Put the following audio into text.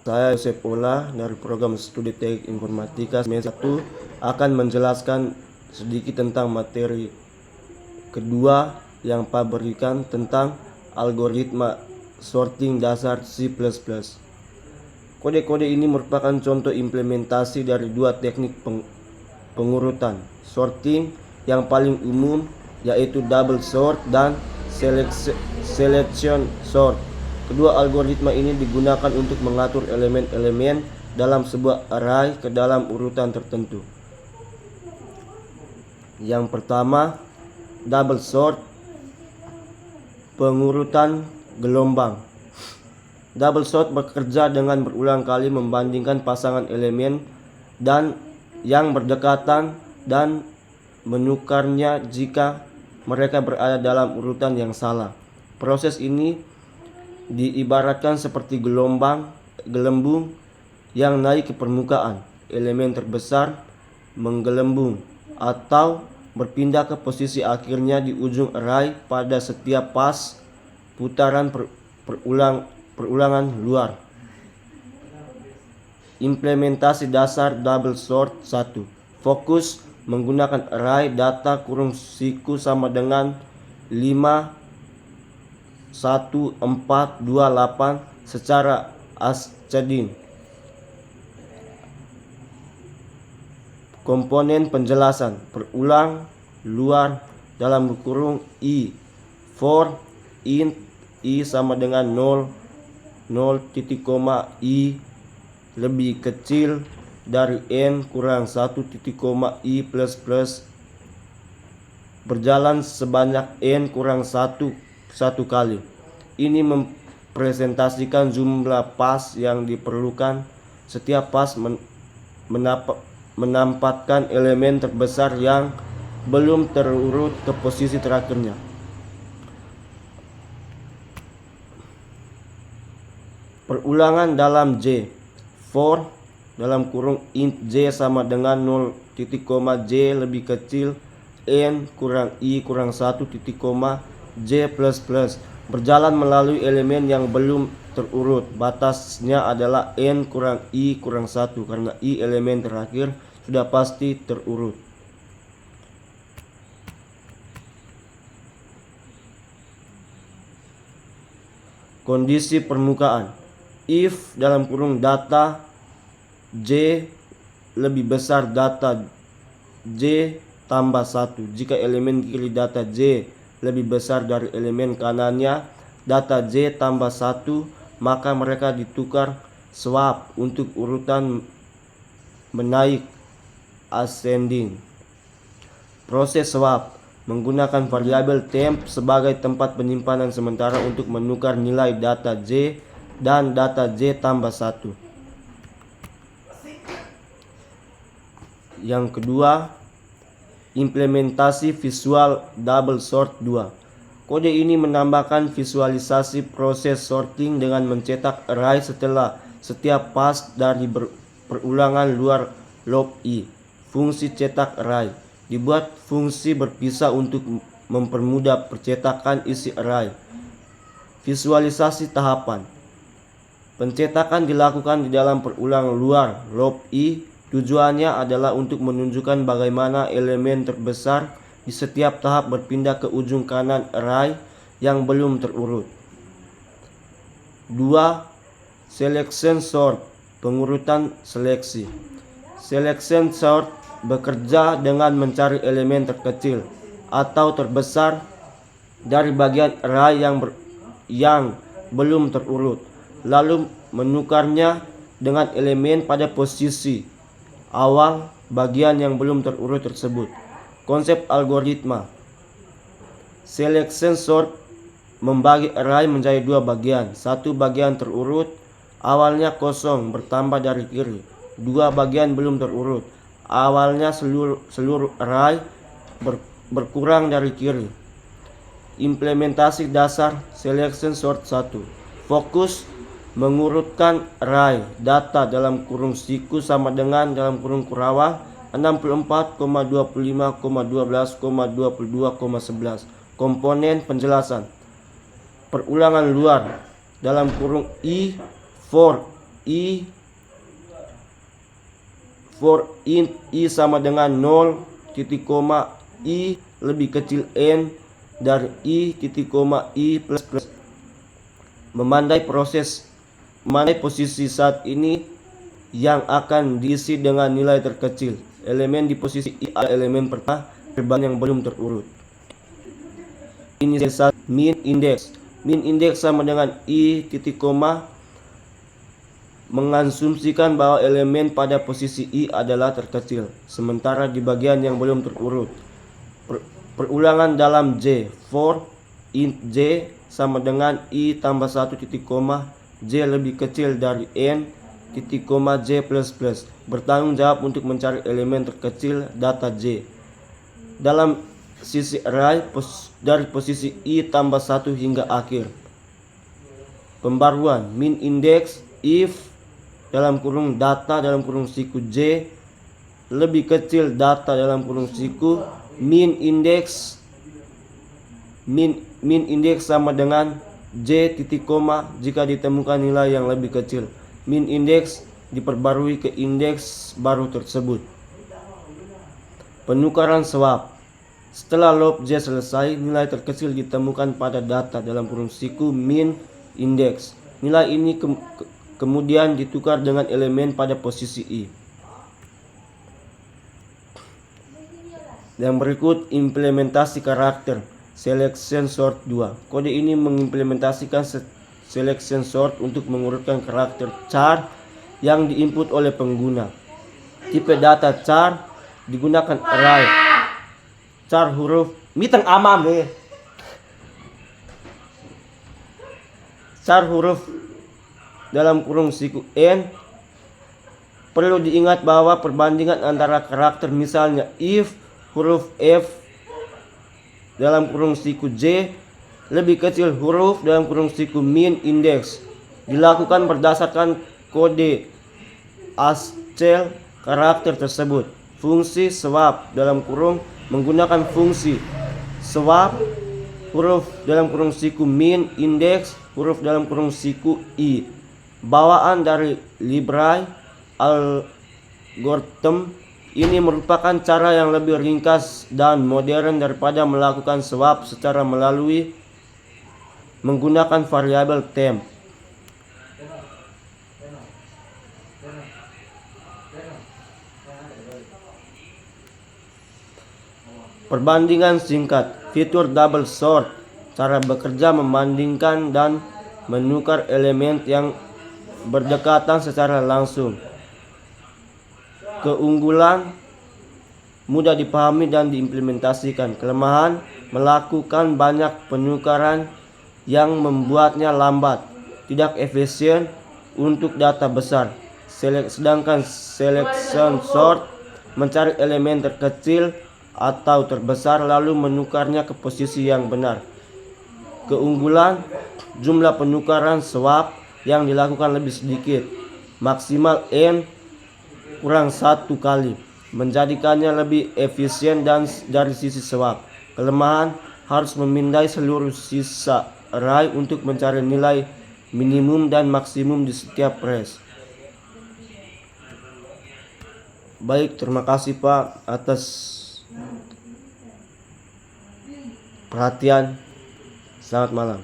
Saya Yosef Ola dari program Studi Teknik Informatika semester 1 akan menjelaskan sedikit tentang materi kedua yang Pak berikan tentang algoritma sorting dasar C++. Kode-kode ini merupakan contoh implementasi dari dua teknik pengurutan sorting yang paling umum, yaitu double sort dan selection sort. Kedua algoritma ini digunakan untuk mengatur elemen-elemen dalam sebuah array ke dalam urutan tertentu. Yang pertama, double sort, pengurutan gelombang. Double sort bekerja dengan berulang kali membandingkan pasangan elemen dan yang berdekatan dan menukarnya jika mereka berada dalam urutan yang salah. Proses ini diibaratkan seperti gelembung yang naik ke permukaan. Elemen terbesar menggelembung atau berpindah ke posisi akhirnya di ujung array pada setiap pas putaran perulangan luar. Implementasi dasar double sort 1. Fokus menggunakan array data kurung siku sama dengan 5 1, 4, 2, 8 secara ascending. Komponen penjelasan perulang luar dalam kurung i for int i sama dengan 0, i lebih kecil dari n kurang 1, i plus plus berjalan sebanyak n kurang 1 kali. Ini mempresentasikan jumlah pas yang diperlukan. Setiap pas menempatkan elemen terbesar yang belum terurut ke posisi terakhirnya. Perulangan dalam J. For dalam kurung int J sama dengan 0, j lebih kecil n kurang i kurang 1, j plus plus berjalan melalui elemen yang belum terurut. Batasnya adalah n kurang i kurang 1 karena i elemen terakhir sudah pasti terurut. Kondisi permukaan. If dalam kurung data j lebih besar data j tambah 1. Jika elemen kiri data j lebih besar dari elemen kanannya data j tambah 1, maka mereka ditukar swap untuk urutan menaik ascending. Proses swap menggunakan variabel temp sebagai tempat penyimpanan sementara untuk menukar nilai data j dan data j tambah 1. Yang kedua, implementasi visual double sort 2. Kode ini menambahkan visualisasi proses sorting dengan mencetak array setelah setiap pas dari perulangan luar loop i. Fungsi cetak array dibuat fungsi berpisah untuk mempermudah percetakan isi array. Visualisasi tahapan. Pencetakan dilakukan di dalam perulangan luar loop i. Tujuannya adalah untuk menunjukkan bagaimana elemen terbesar di setiap tahap berpindah ke ujung kanan array yang belum terurut. 2. Selection sort, pengurutan seleksi. Selection sort bekerja dengan mencari elemen terkecil atau terbesar dari bagian array yang belum terurut, lalu menukarnya dengan elemen pada posisi awal bagian yang belum terurut tersebut. Konsep algoritma. Selection sort membagi array menjadi dua bagian. Satu bagian terurut, awalnya kosong bertambah dari kiri. Dua bagian belum terurut, awalnya seluruh array berkurang dari kiri. Implementasi dasar selection sort 1. Fokus mengurutkan array data dalam kurung siku sama dengan dalam kurung kurawal 64,25,12,22,11. Komponen penjelasan perulangan luar dalam kurung i for I for int I sama dengan 0, titik koma I lebih kecil n dari I titik koma I plus plus. Memandai posisi saat ini yang akan diisi dengan nilai terkecil. Elemen di posisi I adalah elemen pertama yang belum terurut. Inisialisasi min index. Min index sama dengan I titik koma mengasumsikan bahwa elemen pada posisi I adalah terkecil, sementara di bagian yang belum terurut. Perulangan dalam J. For int J sama dengan I tambah 1 titik koma J lebih kecil dari N titik koma J plus plus. Bertanggung jawab untuk mencari elemen terkecil data J dalam sisi array dari posisi I tambah 1 hingga akhir. Pembaruan min index if dalam kurung data dalam kurung siku J lebih kecil data dalam kurung siku min index sama dengan J titik koma jika ditemukan nilai yang lebih kecil. Min index diperbarui ke indeks baru tersebut. Penukaran swap. Setelah loop J selesai, nilai terkecil ditemukan pada data dalam kurung siku min index. Nilai ini kemudian ditukar dengan elemen pada posisi I. Yang berikut implementasi karakter selection sort 2. Kode ini mengimplementasikan selection sort untuk mengurutkan karakter char yang diinput oleh pengguna. Tipe data char digunakan array char huruf miteng amam deh. Char huruf dalam kurung siku N. Perlu diingat bahwa perbandingan antara karakter, misalnya if huruf F dalam kurung siku J lebih kecil huruf dalam kurung siku min index, dilakukan berdasarkan kode ASCII karakter tersebut. Fungsi swap dalam kurung menggunakan fungsi swap huruf dalam kurung siku min index huruf dalam kurung siku I. Bawaan dari library algorithm ini merupakan cara yang lebih ringkas dan modern daripada melakukan swap secara menggunakan variabel temp. Perbandingan singkat. Fitur double sort. Cara bekerja membandingkan dan menukar elemen yang berdekatan secara langsung. Keunggulan: mudah dipahami dan diimplementasikan. Kelemahan: melakukan banyak penukaran yang membuatnya lambat, tidak efisien untuk data besar. Sedangkan selection sort mencari elemen terkecil atau terbesar lalu menukarnya ke posisi yang benar. Keunggulan: jumlah penukaran swap yang dilakukan lebih sedikit, maksimal n kurang 1 kali, menjadikannya lebih efisien dan dari sisi swap. Kelemahan: harus memindai seluruh sisa array untuk mencari nilai minimum dan maksimum di setiap res. Baik, terima kasih Pak atas perhatian. Selamat malam.